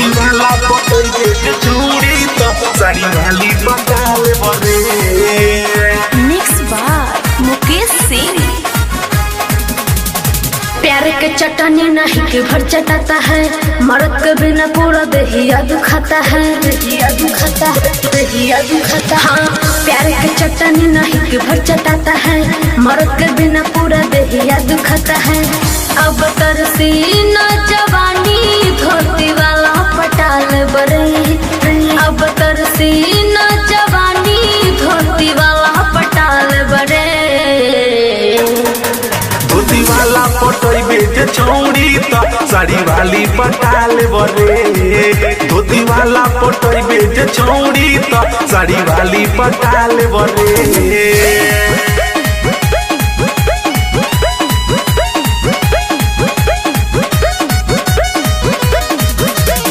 धोती वाला पटई बेच चूड़ी तो साड़ी वाली बंगाल बरे। मिक्स बार मुकेश सिंह। प्यार के चटनी नहीं के भर चटाता है, मर्द के बिना पूरा दहिया दुखाता है, दहिया दुखाता है, दहिया दुखाता। हाँ, प्यार के चटनी नहीं के भर चटाता है, मर्द के बिना पूरा दहिया दुखाता है। अब तरसी न जवानी धोती वाला पटाल बरे, अब तरसी न जवानी धोती वाला पटाल बरे। धोती वाला पटई बेच चौड़ी तो साड़ी वाली पटाल बरे। धोती वाला पटई बेच चौड़ी तो साड़ी वाली पटाल बरे।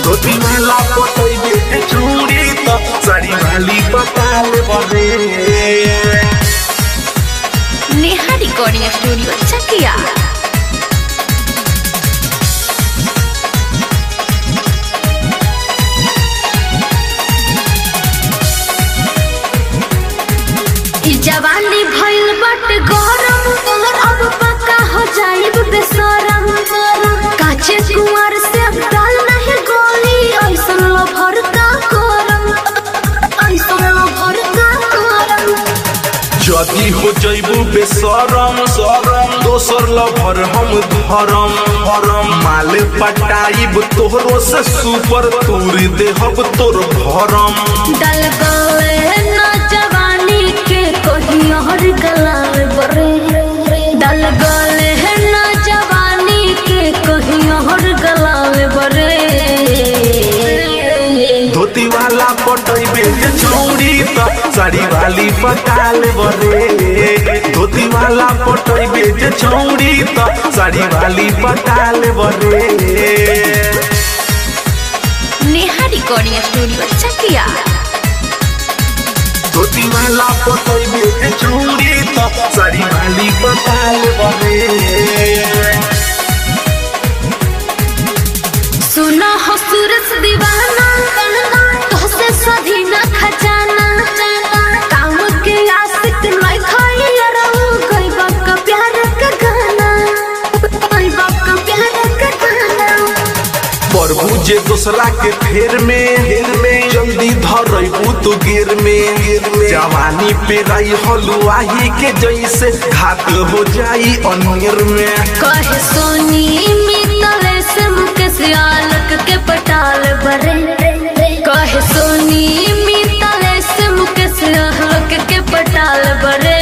धोती वाला पटई बेच चूड़ी तो साड़ी वाली पटाल बरे। नेहा रिकॉर्डिंग स्टूडियो चकिया। जवानी भइल बट गरम, अब पक्का हो जाइब बेसरम। काचे कुंवर से डाल नहीं गोली, ऐसन लभर का करम, ऐसन लभर का करम। जदी हो जइबू बेसरम सरम, दोसर लभर हम धरम धरम। माल पटाइब तोहरो से सुपर, तोड़ देहब तोर भरम। डल गए न जवानी के कहीं और गलाल बरे, डल गए न जवानी के कहीं और गलाल बरे। धोती वाला पटई बेच चौड़ी तो साड़ी वाली पटाल बरे। धोती वाला पटई बेच चौड़ी तो साड़ी वाली पटाल बरे। नेहा रिकॉर्डिंग स्टूडियो चकिया। धोती वाला पटई बेच चूड़ी तो साड़ी वाली पटाल बरे। सुना हो सूरज दीवाना, तोहसे सधी न खजाना। काम के आशिक नहीं खाई रहूं, कोई बाप का प्यार का गाना, कोई बाप का प्यार का गाना। प्रभु जे दूसरा के फेर में जल्दी धरबू तो गिर में। जवानी पे रही हलुआही के जैसे घात हो जाई अनियर में। कहे सोनी मितले से मुकेश आलक के पटाल बरे, कहे सोनी मितले से मुकेश आलक के पटाल बरे।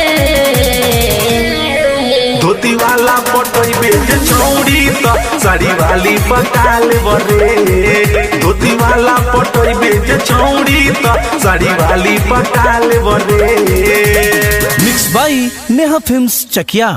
धोती वाला पटई बेच चौड़ी तो साड़ी वाली पटाल बरे। धोती वाला पटई बेच चौड़ी तो साड़ी वाली पटाल बरे। मिक्स बाई नेहा फिल्म्स चकिया।